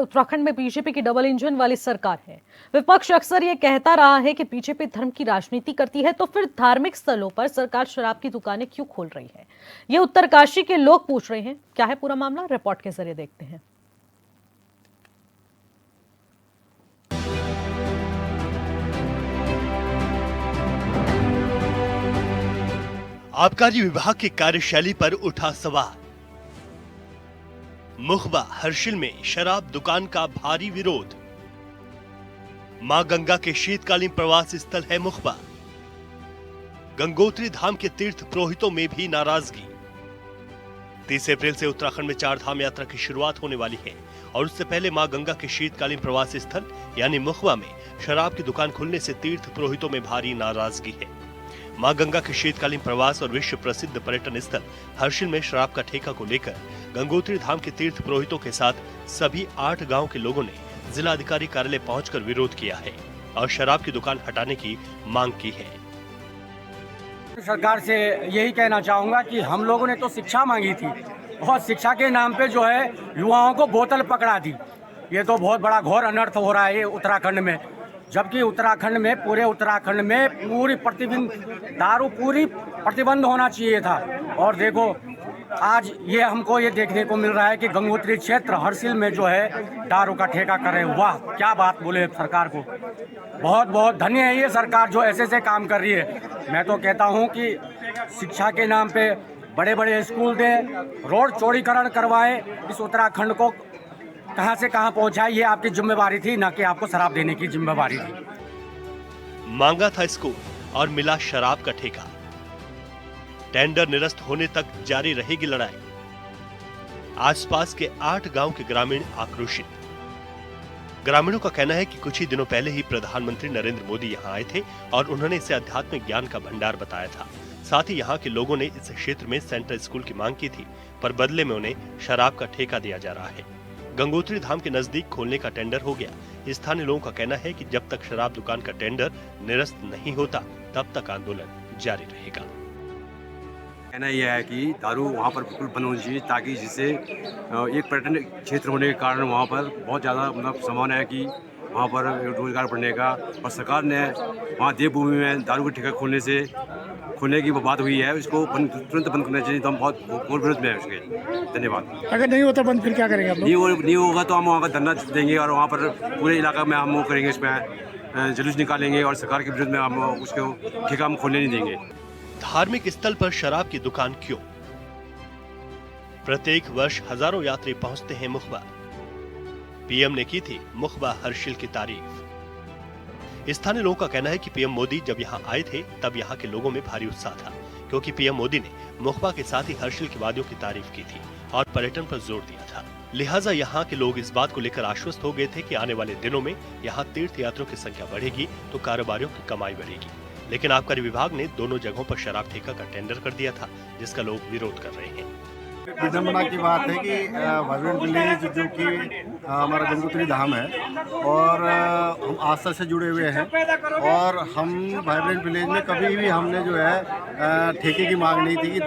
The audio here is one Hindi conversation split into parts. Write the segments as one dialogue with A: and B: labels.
A: उत्तराखंड में बीजेपी की डबल इंजन वाली सरकार है। विपक्ष अक्सर ये कहता रहा है कि बीजेपी धर्म की राजनीति करती है, तो फिर धार्मिक स्थलों पर सरकार शराब की दुकानें क्यों खोल रही है? ये उत्तरकाशी के लोग पूछ रहे हैं। क्या है पूरा मामला, रिपोर्ट के जरिए देखते हैं।
B: आबकारी विभाग की कार्यशैली पर उठा सवाल। मुखबा हर्षिल में शराब दुकान का भारी विरोध। मां गंगा के शीतकालीन प्रवास स्थल है मुखबा। गंगोत्री धाम के तीर्थ पुरोहितों में भी नाराजगी। 30 अप्रैल से उत्तराखंड में 4 धाम यात्रा की शुरुआत होने वाली है और उससे पहले मां गंगा के शीतकालीन प्रवास स्थल यानी मुखबा में शराब की दुकान खुलने से तीर्थ पुरोहितों में भारी नाराजगी है। मां गंगा के शीतकालीन प्रवास और विश्व प्रसिद्ध पर्यटन स्थल हर्षिल में शराब का ठेका को लेकर गंगोत्री धाम के तीर्थ पुरोहितों के साथ सभी 8 गांव के लोगों ने जिला अधिकारी कार्यालय पहुंचकर विरोध किया है और शराब की दुकान हटाने की मांग की है।
C: सरकार से यही कहना चाहूंगा कि हम लोगों ने तो शिक्षा मांगी थी और शिक्षा के नाम पे जो है युवाओं को बोतल पकड़ा दी। ये तो बहुत बड़ा घोर अनर्थ हो रहा है उत्तराखंड में, जबकि उत्तराखंड में पूरे उत्तराखंड में दारू पूरी प्रतिबंध होना चाहिए था। और देखो आज ये हमको ये देखने को मिल रहा है कि गंगोत्री क्षेत्र हर्षिल में जो है दारू का ठेका करे। वाह, क्या बात बोले सरकार को। बहुत बहुत धन्य है ये सरकार जो ऐसे से काम कर रही है। मैं तो कहता हूँ कि शिक्षा के नाम पे बड़े बड़े स्कूल दें, रोड चौड़ीकरण करवाएं, इस उत्तराखंड को कहां से कहां पहुंचाई, ये आपकी जिम्मेवारी थी, ना कि आपको शराब देने की जिम्मेवारी थी।
B: मांगा था स्कूल और मिला शराब का ठेका। टेंडर निरस्त होने तक जारी रहेगी लड़ाई। आसपास के 8 गांव के ग्रामीण आक्रोशित। ग्रामीणों का कहना है कि कुछ ही दिनों पहले ही प्रधानमंत्री नरेंद्र मोदी यहां आए थे और उन्होंने इसे आध्यात्मिक ज्ञान का भंडार बताया था। साथ ही यहां के लोगों ने इस क्षेत्र में सेंट्रल स्कूल की मांग की थी, पर बदले में उन्हें शराब का ठेका दिया जा रहा है। गंगोत्री धाम के नजदीक खोलने का टेंडर हो गया। स्थानीय लोगों का कहना है कि जब तक शराब दुकान का टेंडर निरस्त नहीं होता तब तक आंदोलन जारी रहेगा।
D: कहना यह है कि दारू वहाँ पर बिल्कुल बंद होनी चाहिए, ताकि जिससे एक पर्यटन क्षेत्र होने के कारण वहाँ पर बहुत ज़्यादा संभावना है कि वहाँ पर रोजगार बढ़ने का। और सरकार ने वहाँ देवभूमि में दारू का ठेका खोलने की बात हुई है, इसको तुरंत बंद करना चाहिए। तो हम बहुत घोर विरोध में है उसके। धन्यवाद।
E: अगर नहीं होता बंद फिर क्या करेंगे आप लोग?
D: नहीं होगा तो हम वहाँ का धरना देंगे और वहाँ पर पूरे इलाका में हम वो करेंगे, इसमें जुलूस निकालेंगे और सरकार के विरुद्ध में हम उसको ठेका हम खोलने नहीं देंगे।
B: धार्मिक स्थल पर शराब की दुकान क्यों? प्रत्येक वर्ष हजारों यात्री पहुंचते हैं मुखबा। पीएम ने की थी मुखबा हर्षिल की तारीफ। स्थानीय लोगों का कहना है कि पीएम मोदी जब यहां आए थे तब यहां के लोगों में भारी उत्साह था, क्योंकि पीएम मोदी ने मुखबा के साथ ही हर्षिल की वादियों की तारीफ की थी और पर्यटन पर जोर दिया था। लिहाजा यहां के लोग इस बात को लेकर आश्वस्त हो गए थे कि आने वाले दिनों में यहां तीर्थ यात्रियों की संख्या बढ़ेगी तो कारोबारियों की कमाई बढ़ेगी। लेकिन आबकारी विभाग ने दोनों जगहों पर शराब ठेका का टेंडर कर दिया था, जिसका लोग विरोध कर रहे हैं।
F: विडम्बना की बात है कि वाइब्रेंट विलेज जो कि हमारा गंगोत्री धाम है और हम आस्था से जुड़े हुए हैं और हम वाइब्रेंट विलेज में कभी भी हमने जो है ठेके की मांग नहीं थी, कि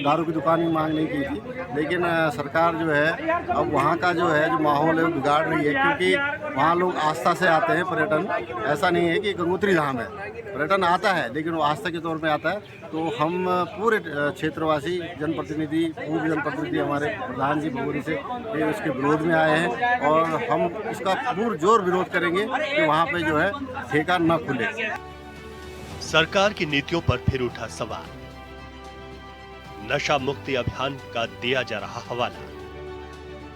F: दारू की दुकान की मांग नहीं की थी। लेकिन सरकार जो है अब वहाँ का जो है जो माहौल है वो बिगाड़ रही है, क्योंकि वहाँ लोग आस्था से आते हैं पर्यटन। ऐसा नहीं है कि गंगोत्री धाम है, पर्यटन आता है लेकिन वो आस्था के तौर पे आता है। तो हम पूरे क्षेत्रवासी जनप्रतिनिधि, पूर्व जनप्रतिनिधि हमारे प्रधान जी भगोरी से ये उसके विरोध में आए हैं और हम इसका पुरजोर विरोध करेंगे कि वहाँ पे जो है ठेका न खुले।
B: सरकार की नीतियों पर फिर उठा सवाल। नशा मुक्ति अभियान का दिया जा रहा हवाला।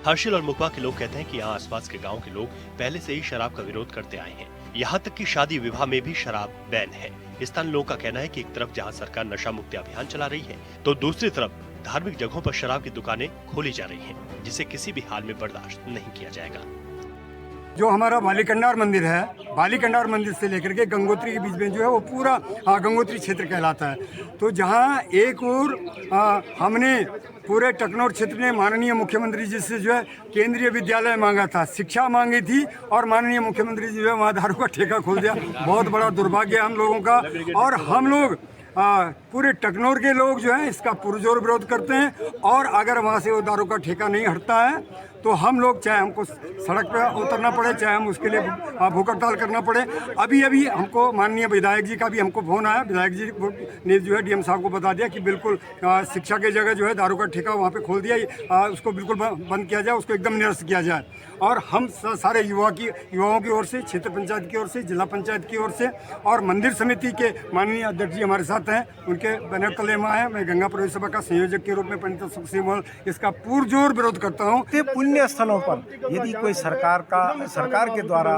B: हर्षिल और मुखबा के लोग कहते हैं कि यहाँ आसपास के गांव के लोग पहले से ही शराब का विरोध करते आए हैं। यहाँ तक कि शादी विवाह में भी शराब बैन है। स्थानीय लोगों का कहना है कि एक तरफ जहाँ सरकार नशा मुक्ति अभियान चला रही है, तो दूसरी तरफ धार्मिक जगहों पर शराब की दुकानें खोली जा रही हैं, जिसे किसी भी हाल में बर्दाश्त नहीं किया जाएगा।
E: जो हमारा बालीकंडार मंदिर है, बालीकंडार मंदिर से लेकर के गंगोत्री के बीच में जो है वो पूरा गंगोत्री क्षेत्र कहलाता है। तो जहाँ एक और हमने पूरे टकनौर क्षेत्र ने माननीय मुख्यमंत्री जी से जो है केंद्रीय विद्यालय मांगा था, शिक्षा मांगी थी, और माननीय मुख्यमंत्री जी जो है वहाँ दारू का ठेका खोल दिया। बहुत बड़ा दुर्भाग्य है हम लोगों का, और हम लोग पूरे टकनौर के लोग जो हैं इसका पुरजोर विरोध करते हैं। और अगर वहाँ से वो दारू का ठेका नहीं हटता है तो हम लोग चाहे हमको सड़क पर उतरना पड़े, चाहे हम उसके लिए भूख हड़ताल करना पड़े। अभी अभी हमको माननीय विधायक जी का भी हमको फोन आया, विधायक जी ने जो है डीएम साहब को बता दिया कि बिल्कुल शिक्षा की जगह जो है दारू का ठेका वहाँ पे खोल दिया, उसको बिल्कुल बंद किया जाए, उसको एकदम निरस्त किया जाए। और हम सारे युवाओं की ओर से, क्षेत्र पंचायत की ओर से, जिला पंचायत की ओर से और मंदिर समिति के माननीय अध्यक्ष जी हमारे साथ हैं, उनके बैनर तले में आए। मैं गंगा प्रवेश सभा का संयोजक के रूप में पंडित सुखसिंह इसका पुरजोर विरोध करता हूँ।
G: पुण्य स्थलों पर यदि कोई सरकार के द्वारा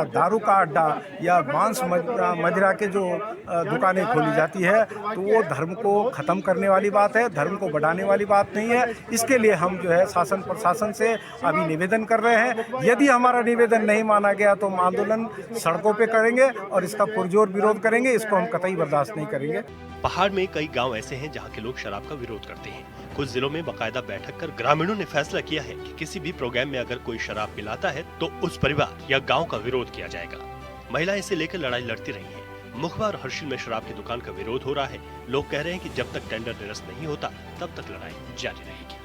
G: दारू का अड्डा या मांस मदिरा के जो दुकानें खोली जाती है तो वो धर्म को खत्म करने वाली बात है, धर्म को बढ़ाने वाली बात नहीं है। इसके लिए हम जो है शासन प्रशासन से अभी निवेदन कर रहे हैं। यदि हमारा निवेदन नहीं माना गया तो हम आंदोलन सड़कों पे करेंगे और इसका पुरजोर विरोध करेंगे। इसको हम कतई बर्दाश्त नहीं करेंगे।
B: पहाड़ में कई गांव ऐसे हैं जहां के लोग शराब का विरोध करते हैं। कुछ जिलों में बाकायदा बैठक कर ग्रामीणों ने फैसला किया है कि किसी भी प्रोग्राम में अगर कोई शराब पिलाता है तो उस परिवार या गांव का विरोध किया जाएगा। महिलाएं इसे लेकर लड़ाई लड़ती रही हैं। मुखबा और हर्षिल में शराब की दुकान का विरोध हो रहा है। लोग कह रहे हैं कि जब तक टेंडर निरस्त नहीं होता तब तक लड़ाई जारी रहेगी।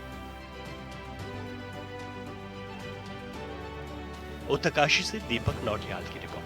B: उत्तरकाशी से दीपक नौटियाल की रिपोर्ट।